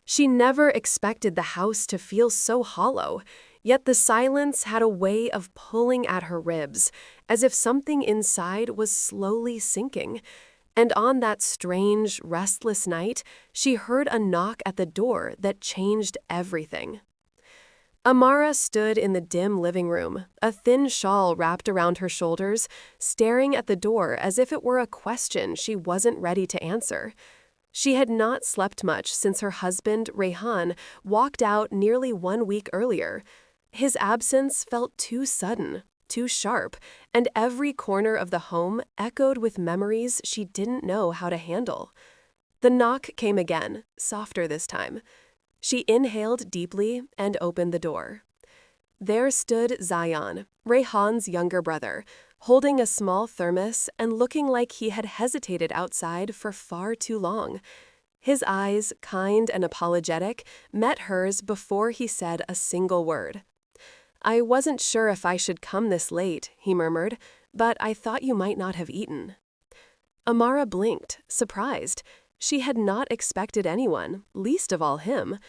She never expected the house to feel so hollow, yet the silence had a way of pulling at her ribs, as if something inside was slowly sinking. And on that strange, restless night, she heard a knock at the door that changed everything. Amara stood in the dim living room, a thin shawl wrapped around her shoulders, staring at the door as if it were a question she wasn't ready to answer. She had not slept much since her husband, Rehan, walked out nearly 1 week earlier. His absence felt too sudden, too sharp, and every corner of the home echoed with memories she didn't know how to handle. The knock came again, softer this time. She inhaled deeply and opened the door. There stood Zion, Rehan's younger brother, holding a small thermos and looking like he had hesitated outside for far too long. His eyes, kind and apologetic, met hers before he said a single word. "I wasn't sure if I should come this late," he murmured, "but I thought you might not have eaten." Amara blinked, surprised. She had not expected anyone, least of all him.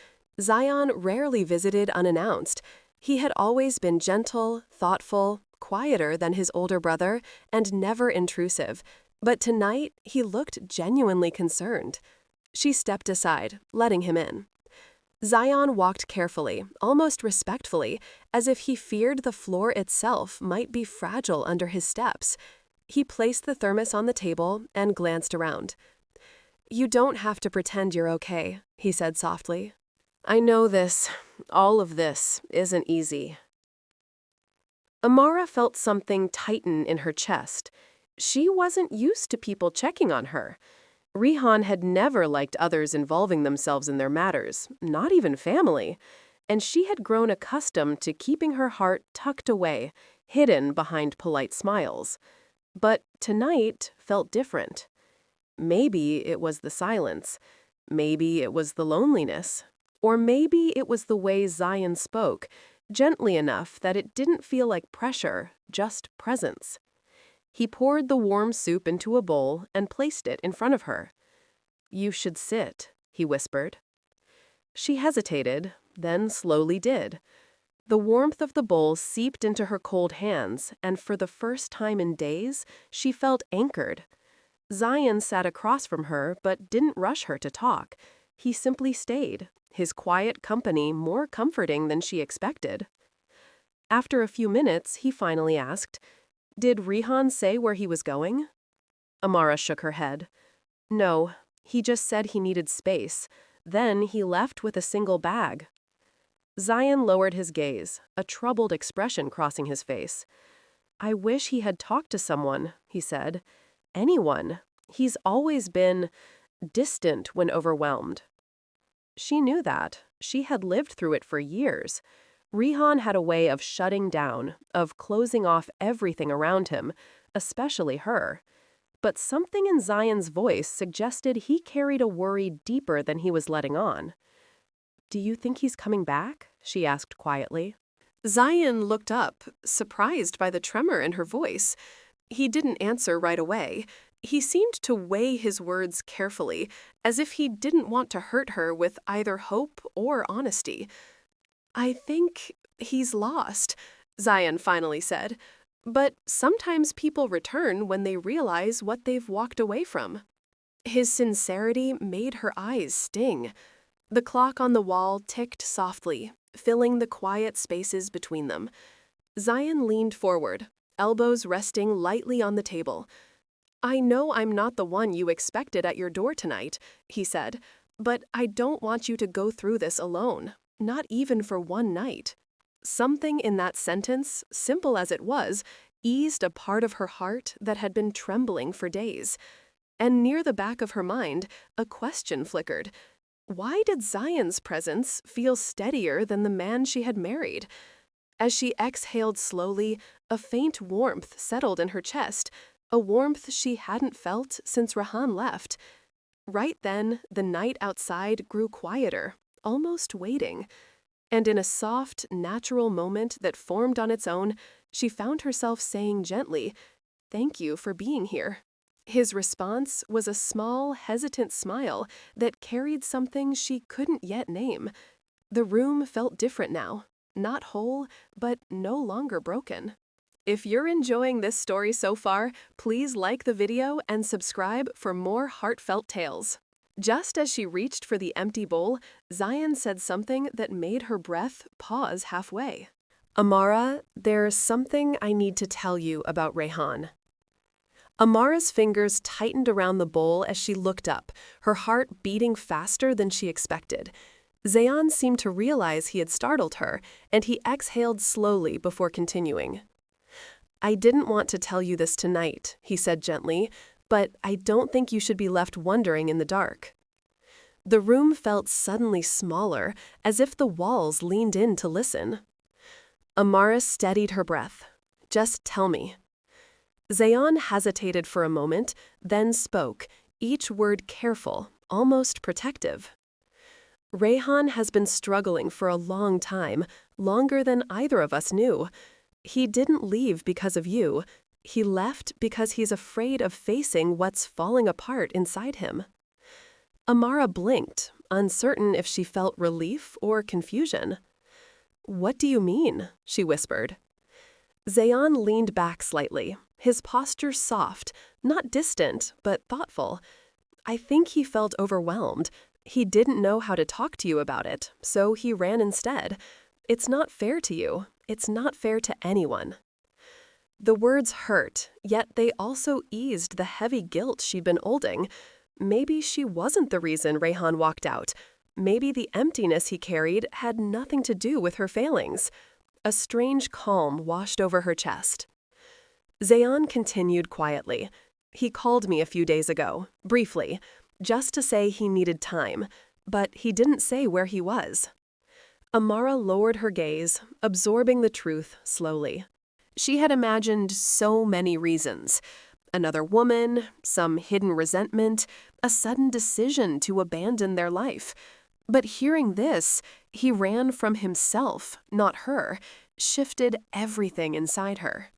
Zion rarely visited unannounced. He had always been gentle, thoughtful, quieter than his older brother, and never intrusive. But tonight, he looked genuinely concerned. She stepped aside, letting him in. Zion walked carefully, almost respectfully, as if he feared the floor itself might be fragile under his steps. He placed the thermos on the table and glanced around. "You don't have to pretend you're okay," he said softly. "I know all of this, isn't easy." Amara felt something tighten in her chest. She wasn't used to people checking on her. Rehan had never liked others involving themselves in their matters, not even family, and she had grown accustomed to keeping her heart tucked away, hidden behind polite smiles. But tonight felt different. Maybe it was the silence. Maybe it was the loneliness. Or maybe it was the way Zion spoke, gently enough that it didn't feel like pressure, just presence. He poured the warm soup into a bowl and placed it in front of her. "You should sit," he whispered. She hesitated, then slowly did. The warmth of the bowl seeped into her cold hands, and for the first time in days, she felt anchored. Zion sat across from her but didn't rush her to talk. He simply stayed, his quiet company more comforting than she expected. After a few minutes, he finally asked, "Did Rehan say where he was going?" Amara shook her head. "No, he just said he needed space. Then he left with a single bag." Zion lowered his gaze, a troubled expression crossing his face. "I wish he had talked to someone," he said. "Anyone. He's always been distant when overwhelmed." She knew that. She had lived through it for years. Rehan had a way of shutting down, of closing off everything around him, especially her. But something in Zion's voice suggested he carried a worry deeper than he was letting on. "Do you think he's coming back?" she asked quietly. Zion looked up, surprised by the tremor in her voice. He didn't answer right away. He seemed to weigh his words carefully, as if he didn't want to hurt her with either hope or honesty. "I think he's lost," Zion finally said. "But sometimes people return when they realize what they've walked away from." His sincerity made her eyes sting. The clock on the wall ticked softly, filling the quiet spaces between them. Zion leaned forward, elbows resting lightly on the table. "I know I'm not the one you expected at your door tonight," he said, "but I don't want you to go through this alone, not even for one night." Something in that sentence, simple as it was, eased a part of her heart that had been trembling for days. And near the back of her mind, a question flickered. Why did Zion's presence feel steadier than the man she had married? As she exhaled slowly, a faint warmth settled in her chest, a warmth she hadn't felt since Rahan left. Right then, the night outside grew quieter, almost waiting. And in a soft, natural moment that formed on its own, she found herself saying gently, "Thank you for being here." His response was a small, hesitant smile that carried something she couldn't yet name. The room felt different now, not whole, but no longer broken. If you're enjoying this story so far, please like the video and subscribe for more heartfelt tales. Just as she reached for the empty bowl, Zion said something that made her breath pause halfway. Amara, there's something I need to tell you about Rayhan. Amara's fingers tightened around the bowl as she looked up, her heart beating faster than she expected. Zayan seemed to realize he had startled her, and he exhaled slowly before continuing. I didn't want to tell you this tonight, he said gently, but I don't think you should be left wondering in the dark. The room felt suddenly smaller, as if the walls leaned in to listen. Amara steadied her breath. Just tell me. Zayan hesitated for a moment, then spoke, each word careful, almost protective. Rayhan has been struggling for a long time, longer than either of us knew. He didn't leave because of you. He left because he's afraid of facing what's falling apart inside him. Amara blinked, uncertain if she felt relief or confusion. What do you mean? She whispered. Zayan leaned back slightly, his posture soft, not distant, but thoughtful. I think he felt overwhelmed. He didn't know how to talk to you about it, so he ran instead. It's not fair to you. It's not fair to anyone. The words hurt, yet they also eased the heavy guilt she'd been holding. Maybe she wasn't the reason Rayhan walked out. Maybe the emptiness he carried had nothing to do with her failings. A strange calm washed over her chest. Zayan continued quietly. He called me a few days ago, briefly, just to say he needed time, but he didn't say where he was. Amara lowered her gaze, absorbing the truth slowly. She had imagined so many reasons. Another woman, some hidden resentment, a sudden decision to abandon their life. But hearing this, he ran from himself, not her, shifted everything inside her.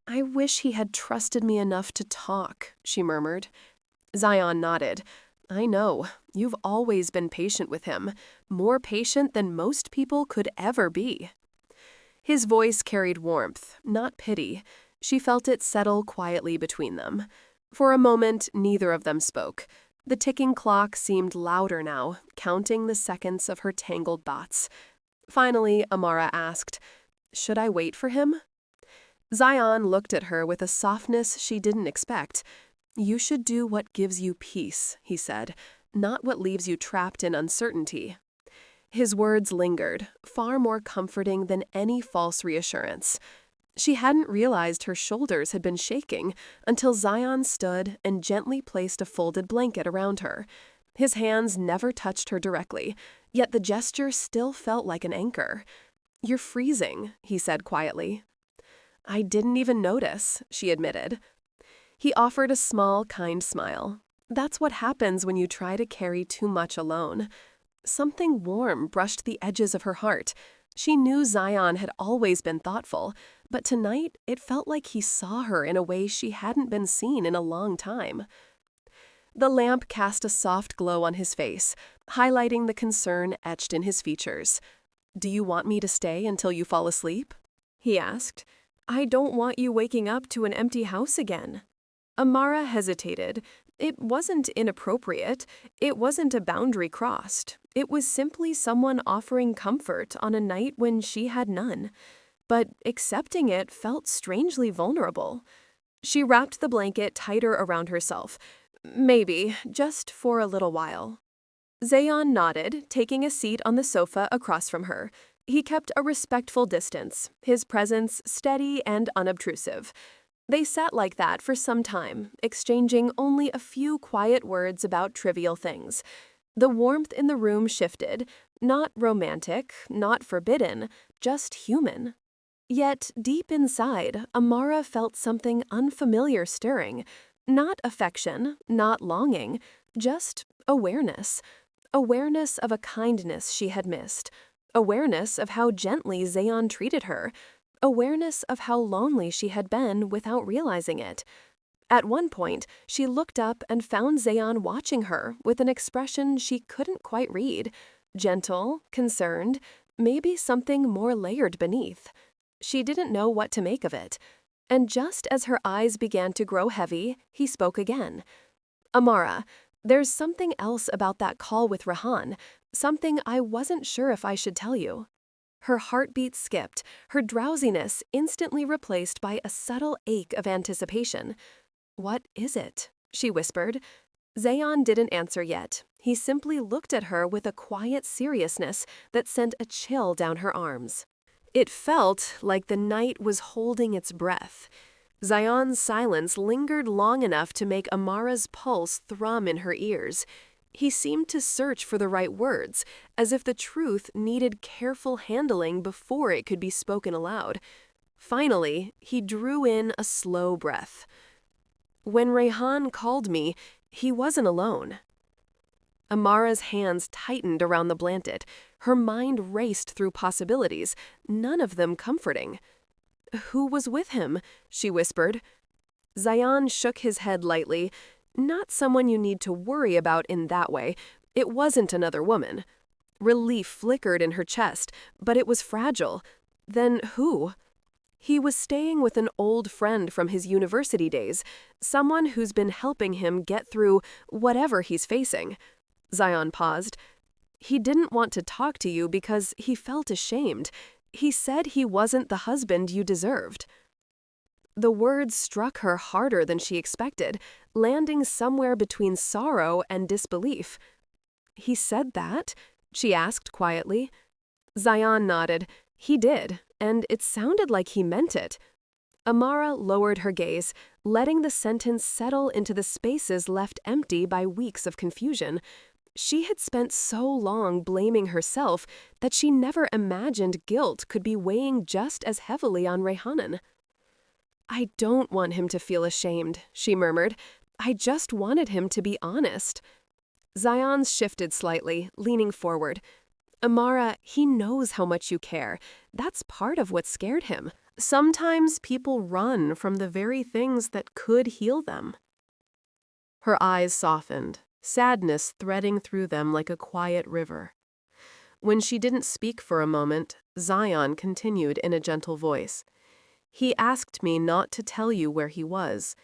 I wish he had trusted me enough to talk, she murmured. Zion nodded. I know. You've always been patient with him, more patient than most people could ever be. His voice carried warmth, not pity. She felt it settle quietly between them. For a moment, neither of them spoke. The ticking clock seemed louder now, counting the seconds of her tangled thoughts. Finally, Amara asked, Should I wait for him? Zion looked at her with a softness she didn't expect. You should do what gives you peace, he said, not what leaves you trapped in uncertainty. His words lingered, far more comforting than any false reassurance. She hadn't realized her shoulders had been shaking until Zion stood and gently placed a folded blanket around her. His hands never touched her directly, yet the gesture still felt like an anchor. You're freezing, he said quietly. I didn't even notice, she admitted. He offered a small, kind smile. That's what happens when you try to carry too much alone. Something warm brushed the edges of her heart. She knew Zion had always been thoughtful, but tonight it felt like he saw her in a way she hadn't been seen in a long time. The lamp cast a soft glow on his face, highlighting the concern etched in his features. Do you want me to stay until you fall asleep? He asked. I don't want you waking up to an empty house again. Amara hesitated. It wasn't inappropriate. It wasn't a boundary crossed. It was simply someone offering comfort on a night when she had none. But accepting it felt strangely vulnerable. She wrapped the blanket tighter around herself. Maybe, just for a little while. Zayon nodded, taking a seat on the sofa across from her. He kept a respectful distance, his presence steady and unobtrusive. They sat like that for some time, exchanging only a few quiet words about trivial things. The warmth in the room shifted, not romantic, not forbidden, just human. Yet, deep inside, Amara felt something unfamiliar stirring. Not affection, not longing, just awareness. Awareness of a kindness she had missed. Awareness of how gently Zayon treated her. Awareness of how lonely she had been without realizing it. At one point, she looked up and found Zayon watching her with an expression she couldn't quite read. Gentle, concerned, maybe something more layered beneath. She didn't know what to make of it. And just as her eyes began to grow heavy, he spoke again. Amara, there's something else about that call with Rehan, something I wasn't sure if I should tell you. Her heartbeat skipped, her drowsiness instantly replaced by a subtle ache of anticipation. What is it? She whispered. Zayon didn't answer yet. He simply looked at her with a quiet seriousness that sent a chill down her arms. It felt like the night was holding its breath. Zion's silence lingered long enough to make Amara's pulse thrum in her ears. He seemed to search for the right words, as if the truth needed careful handling before it could be spoken aloud. Finally, he drew in a slow breath. When Rehan called me, he wasn't alone. Amara's hands tightened around the blanket. Her mind raced through possibilities, none of them comforting. Who was with him? She whispered. Zion shook his head lightly. Not someone you need to worry about in that way. It wasn't another woman. Relief flickered in her chest, but it was fragile. Then who? He was staying with an old friend from his university days, someone who's been helping him get through whatever he's facing. Zion paused. He didn't want to talk to you because he felt ashamed. He said he wasn't the husband you deserved. The words struck her harder than she expected, landing somewhere between sorrow and disbelief. He said that? She asked quietly. Zion nodded. He did, and it sounded like he meant it. Amara lowered her gaze, letting the sentence settle into the spaces left empty by weeks of confusion. She had spent so long blaming herself that she never imagined guilt could be weighing just as heavily on Rehanan. I don't want him to feel ashamed, she murmured. I just wanted him to be honest. Zion's shifted slightly, leaning forward. Amara, he knows how much you care. That's part of what scared him. Sometimes people run from the very things that could heal them. Her eyes softened, sadness threading through them like a quiet river. When she didn't speak for a moment, Zion continued in a gentle voice. He asked me not to tell you where he was.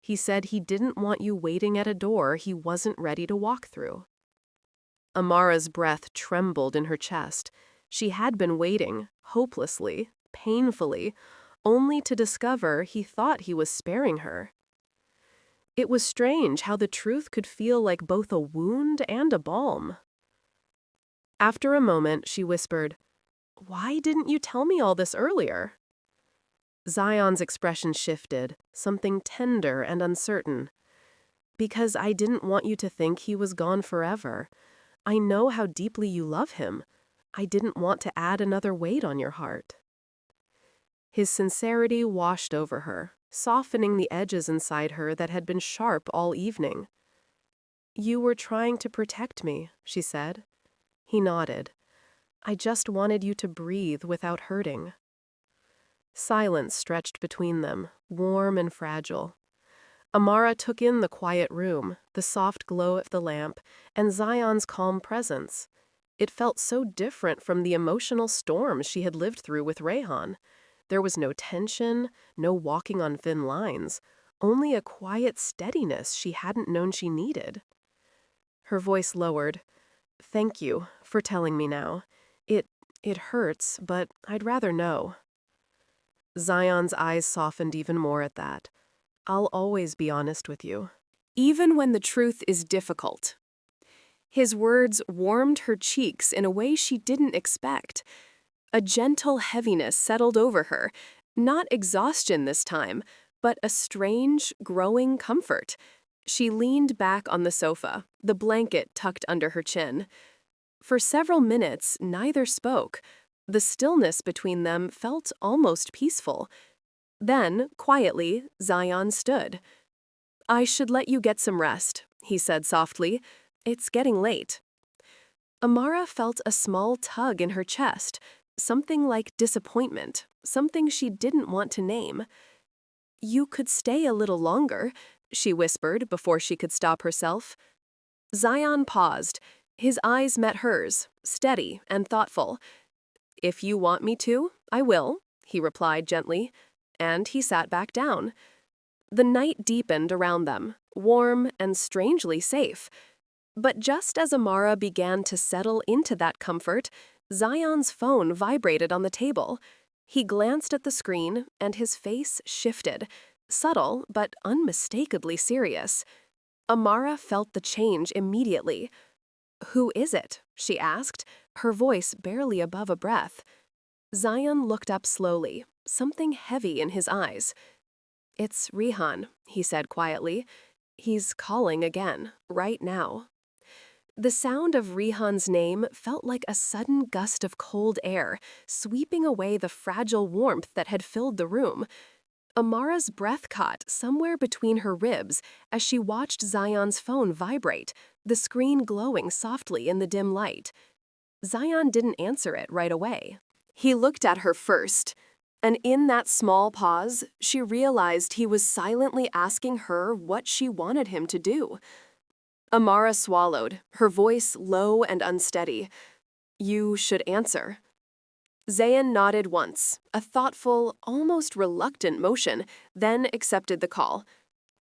He said he didn't want you waiting at a door he wasn't ready to walk through. Amara's breath trembled in her chest. She had been waiting, hopelessly, painfully, only to discover he thought he was sparing her. It was strange how the truth could feel like both a wound and a balm. After a moment, she whispered, "Why didn't you tell me all this earlier?" Zion's expression shifted, something tender and uncertain. "Because I didn't want you to think he was gone forever. I know how deeply you love him. I didn't want to add another weight on your heart." His sincerity washed over her, softening the edges inside her that had been sharp all evening. "You were trying to protect me," she said. He nodded. "I just wanted you to breathe without hurting." Silence stretched between them, warm and fragile. Amara took in the quiet room, the soft glow of the lamp, and Zion's calm presence. It felt so different from the emotional storms she had lived through with Rehan. There was no tension, no walking on thin lines, only a quiet steadiness she hadn't known she needed. Her voice lowered. "Thank you for telling me now. It hurts, but I'd rather know." Zion's eyes softened even more at that. "I'll always be honest with you, even when the truth is difficult." His words warmed her cheeks in a way she didn't expect. A gentle heaviness settled over her, not exhaustion this time, but a strange, growing comfort. She leaned back on the sofa, the blanket tucked under her chin. For several minutes, neither spoke. The stillness between them felt almost peaceful. Then, quietly, Zion stood. "I should let you get some rest," he said softly. "It's getting late." Amara felt a small tug in her chest, something like disappointment, something she didn't want to name. "You could stay a little longer. she whispered before she could stop herself. Zion paused. His eyes met hers, steady and thoughtful. "If you want me to, I will," he replied gently, and he sat back down. The night deepened around them, warm and strangely safe. But just as Amara began to settle into that comfort, Zion's phone vibrated on the table. He glanced at the screen, and his face shifted, subtle but unmistakably serious. Amara felt the change immediately. "Who is it?" she asked, her voice barely above a breath. Zion looked up slowly, something heavy in his eyes. "It's Rihan," he said quietly. "He's calling again, right now." The sound of Rihan's name felt like a sudden gust of cold air, sweeping away the fragile warmth that had filled the room. Amara's breath caught somewhere between her ribs as she watched Zion's phone vibrate, the screen glowing softly in the dim light. Zion didn't answer it right away. He looked at her first, and in that small pause, she realized he was silently asking her what she wanted him to do. Amara swallowed, her voice low and unsteady. "You should answer." Zayn nodded once, a thoughtful, almost reluctant motion, then accepted the call.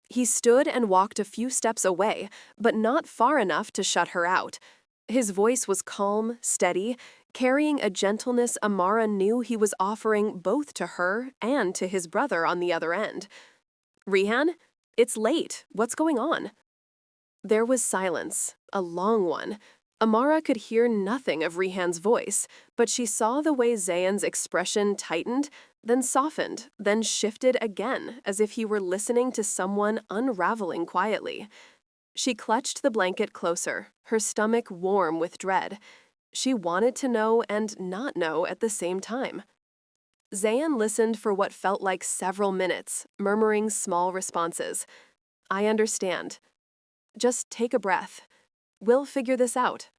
He stood and walked a few steps away, but not far enough to shut her out. His voice was calm, steady, carrying a gentleness Amara knew he was offering both to her and to his brother on the other end. "Rihan, it's late. What's going on?" There was silence, a long one. Amara could hear nothing of Rihan's voice, but she saw the way Zayn's expression tightened, then softened, then shifted again, as if he were listening to someone unraveling quietly. She clutched the blanket closer, her stomach warm with dread. She wanted to know and not know at the same time. Zayn listened for what felt like several minutes, murmuring small responses. "I understand. Just take a breath. We'll figure this out."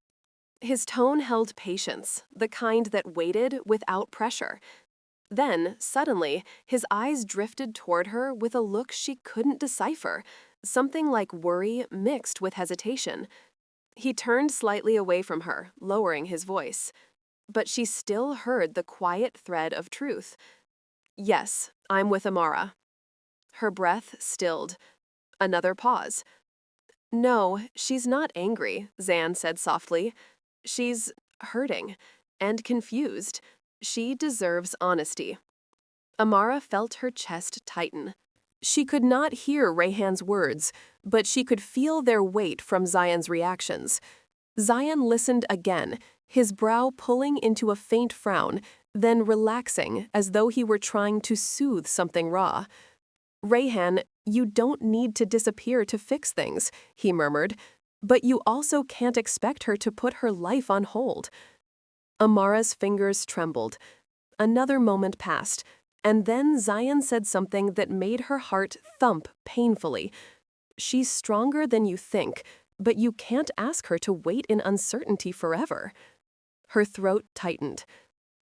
His tone held patience, the kind that waited without pressure. Then, suddenly, his eyes drifted toward her with a look she couldn't decipher, something like worry mixed with hesitation. He turned slightly away from her, lowering his voice. But she still heard the quiet thread of truth. "Yes, I'm with Amara." Her breath stilled. Another pause. "No, she's not angry," Zan said softly. "She's hurting and confused. She deserves honesty." Amara felt her chest tighten. She could not hear Rayhan's words, but she could feel their weight from Zion's reactions. Zion listened again, his brow pulling into a faint frown, then relaxing as though he were trying to soothe something raw. "Rayhan, you don't need to disappear to fix things," he murmured, "but you also can't expect her to put her life on hold." Amara's fingers trembled. Another moment passed, and then Zion said something that made her heart thump painfully. "She's stronger than you think, but you can't ask her to wait in uncertainty forever." Her throat tightened.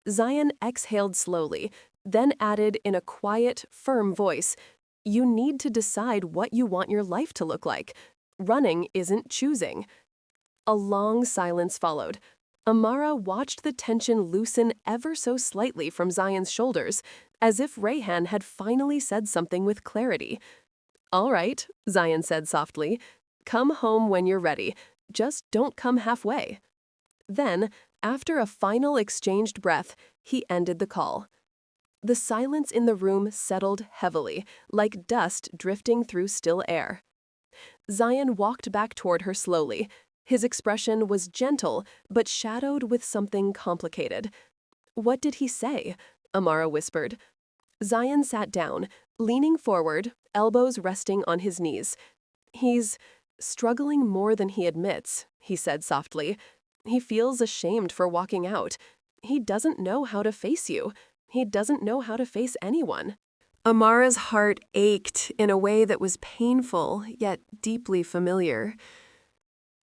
Zion exhaled slowly, then added in a quiet, firm voice, "You need to decide what you want your life to look like. Running isn't choosing." A long silence followed. Amara watched the tension loosen ever so slightly from Zion's shoulders, as if Rayhan had finally said something with clarity. "All right," Zion said softly. "Come home when you're ready. Just don't come halfway." Then, after a final exchanged breath, he ended the call. The silence in the room settled heavily, like dust drifting through still air. Zion walked back toward her slowly. His expression was gentle, but shadowed with something complicated. "What did he say?" Amara whispered. Zion sat down, leaning forward, elbows resting on his knees. "He's struggling more than he admits," he said softly. "He feels ashamed for walking out. He doesn't know how to face you. He doesn't know how to face anyone." Amara's heart ached in a way that was painful, yet deeply familiar.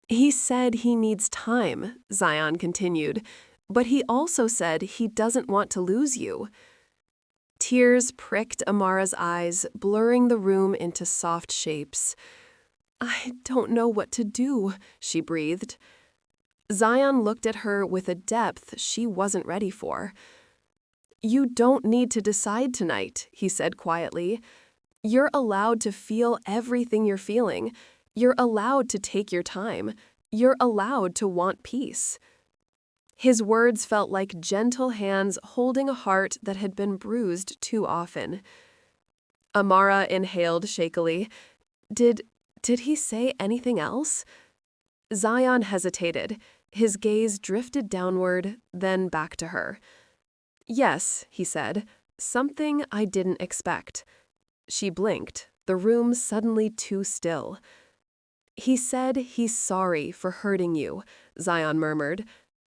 "He said he needs time," Zion continued, "but he also said he doesn't want to lose you." Tears pricked Amara's eyes, blurring the room into soft shapes. "I don't know what to do," she breathed. Zion looked at her with a depth she wasn't ready for. "You don't need to decide tonight," he said quietly. "You're allowed to feel everything you're feeling. You're allowed to take your time. You're allowed to want peace." His words felt like gentle hands holding a heart that had been bruised too often. Amara inhaled shakily. Did he say anything else? Zion hesitated. His gaze drifted downward, then back to her. "Yes," he said, "something I didn't expect." She blinked, the room suddenly too still. "He said he's sorry for hurting you," Zion murmured,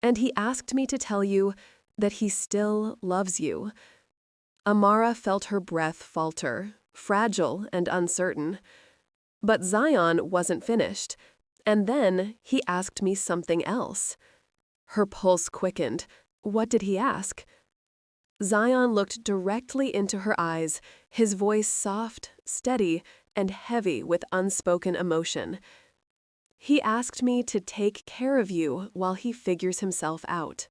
"and he asked me to tell you that he still loves you." Amara felt her breath falter, fragile and uncertain. But Zion wasn't finished, and then he asked me something else. Her pulse quickened. What did he ask? Zion looked directly into her eyes, his voice soft, steady, and heavy with unspoken emotion. "He asked me to take care of you while he figures himself out."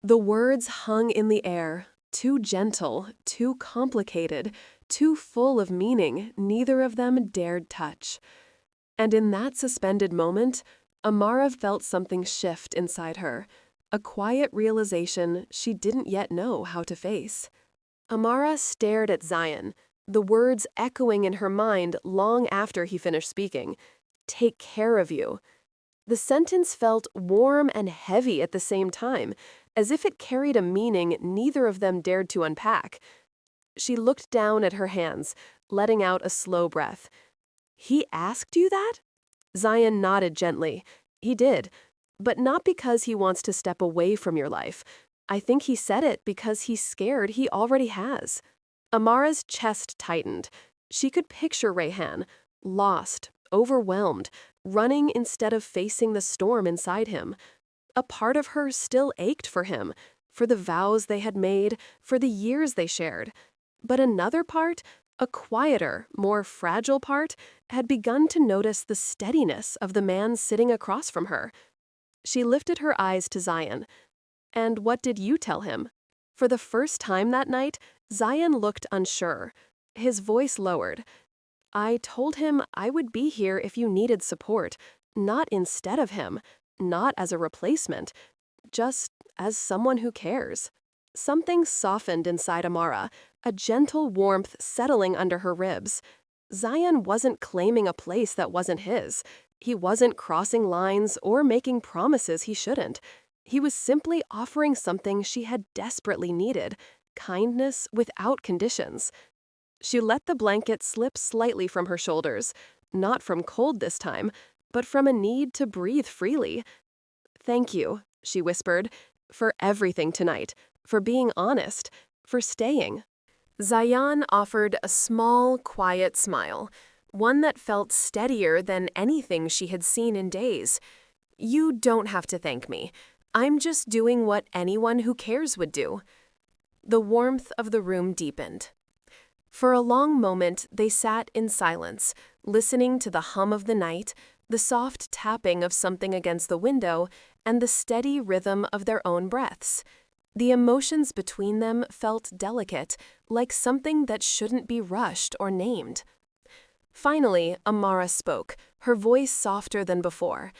The words hung in the air, too gentle, too complicated, too full of meaning neither of them dared touch. And in that suspended moment, Amara felt something shift inside her, a quiet realization she didn't yet know how to face. Amara stared at Zion, the words echoing in her mind long after he finished speaking. "Take care of you." The sentence felt warm and heavy at the same time, as if it carried a meaning neither of them dared to unpack. She looked down at her hands, letting out a slow breath. "He asked you that?" Zion nodded gently. "He did, but not because he wants to step away from your life. I think he said it because he's scared he already has." Amara's chest tightened. She could picture Rayhan, lost, overwhelmed, running instead of facing the storm inside him. A part of her still ached for him, for the vows they had made, for the years they shared. But another part, a quieter, more fragile part, had begun to notice the steadiness of the man sitting across from her. She lifted her eyes to Zion. "And what did you tell him?" For the first time that night, Zion looked unsure. His voice lowered. "I told him I would be here if you needed support, not instead of him, not as a replacement, just as someone who cares." Something softened inside Amara, a gentle warmth settling under her ribs. Zion wasn't claiming a place that wasn't his. He wasn't crossing lines or making promises he shouldn't. He was simply offering something she had desperately needed, kindness without conditions. She let the blanket slip slightly from her shoulders, not from cold this time, but from a need to breathe freely. "Thank you," she whispered, "for everything tonight, for being honest, for staying." Zion offered a small, quiet smile, one that felt steadier than anything she had seen in days. "You don't have to thank me. I'm just doing what anyone who cares would do." The warmth of the room deepened. For a long moment, they sat in silence, listening to the hum of the night, the soft tapping of something against the window, and the steady rhythm of their own breaths. The emotions between them felt delicate, like something that shouldn't be rushed or named. Finally, Amara spoke, her voice softer than before.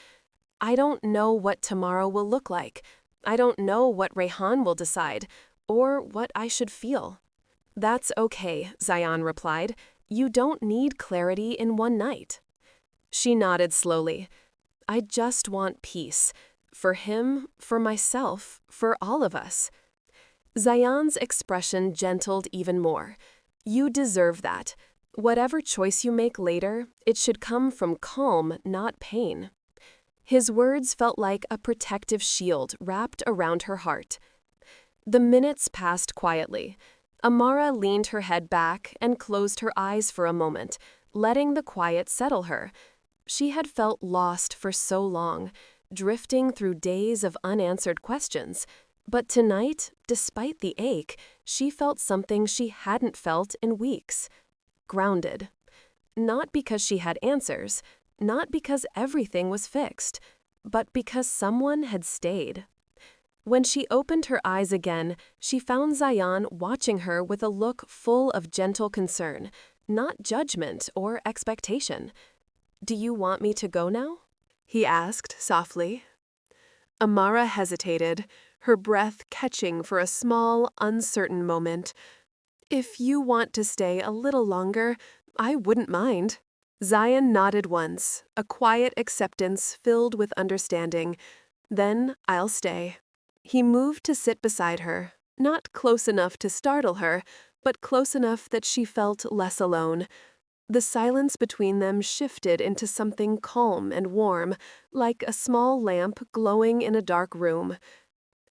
"I don't know what tomorrow will look like. I don't know what Rayhan will decide, or what I should feel." "That's okay," Zion replied. "You don't need clarity in one night." She nodded slowly. "I just want peace. For him, for myself, for all of us." Zion's expression gentled even more. "You deserve that. Whatever choice you make later, it should come from calm, not pain." His words felt like a protective shield wrapped around her heart. The minutes passed quietly. Amara leaned her head back and closed her eyes for a moment, letting the quiet settle her. She had felt lost for so long, drifting through days of unanswered questions. But tonight, despite the ache, she felt something she hadn't felt in weeks. Grounded. Not because she had answers, not because everything was fixed, but because someone had stayed. When she opened her eyes again, she found Zion watching her with a look full of gentle concern, not judgment or expectation. "Do you want me to go now?" he asked softly. Amara hesitated, her breath catching for a small, uncertain moment. "If you want to stay a little longer, I wouldn't mind." Zion nodded once, a quiet acceptance filled with understanding. "Then I'll stay." He moved to sit beside her, not close enough to startle her, but close enough that she felt less alone. The silence between them shifted into something calm and warm, like a small lamp glowing in a dark room.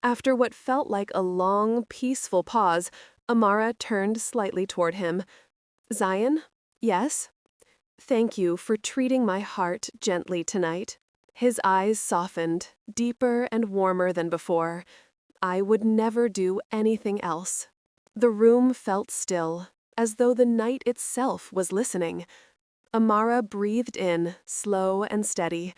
After what felt like a long, peaceful pause, Amara turned slightly toward him. "Zion? Yes? Thank you for treating my heart gently tonight." His eyes softened, deeper and warmer than before. "I would never do anything else." The room felt still, as though the night itself was listening. Amara breathed in, slow and steady.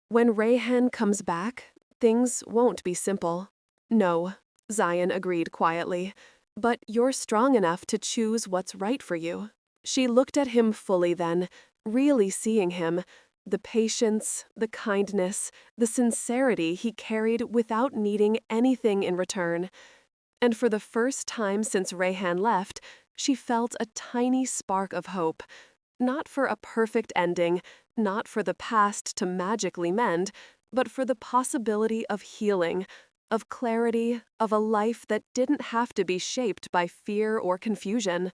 "When Rayhan comes back, things won't be simple." "No," Zion agreed quietly, "but you're strong enough to choose what's right for you." She looked at him fully then, really seeing him, the patience, the kindness, the sincerity he carried without needing anything in return. And for the first time since Rayhan left, she felt a tiny spark of hope. Not for a perfect ending, not for the past to magically mend, but for the possibility of healing, of clarity, of a life that didn't have to be shaped by fear or confusion.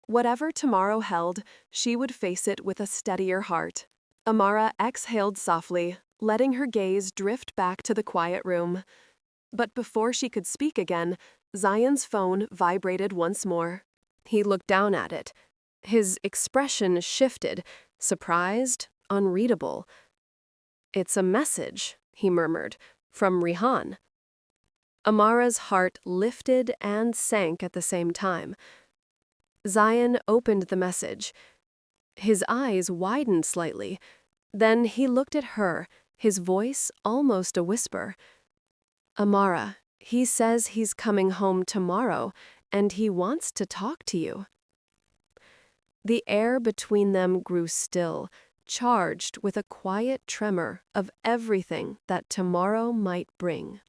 Whatever tomorrow held, she would face it with a steadier heart. Amara exhaled softly, letting her gaze drift back to the quiet room. But before she could speak again, Zion's phone vibrated once more. He looked down at it. His expression shifted, surprised, unreadable. "It's a message," he murmured, "from Rihan." Amara's heart lifted and sank at the same time. Zion opened the message. His eyes widened slightly. Then he looked at her, his voice almost a whisper. "Amara, he says he's coming home tomorrow, and he wants to talk to you." The air between them grew still, charged with a quiet tremor of everything that tomorrow might bring.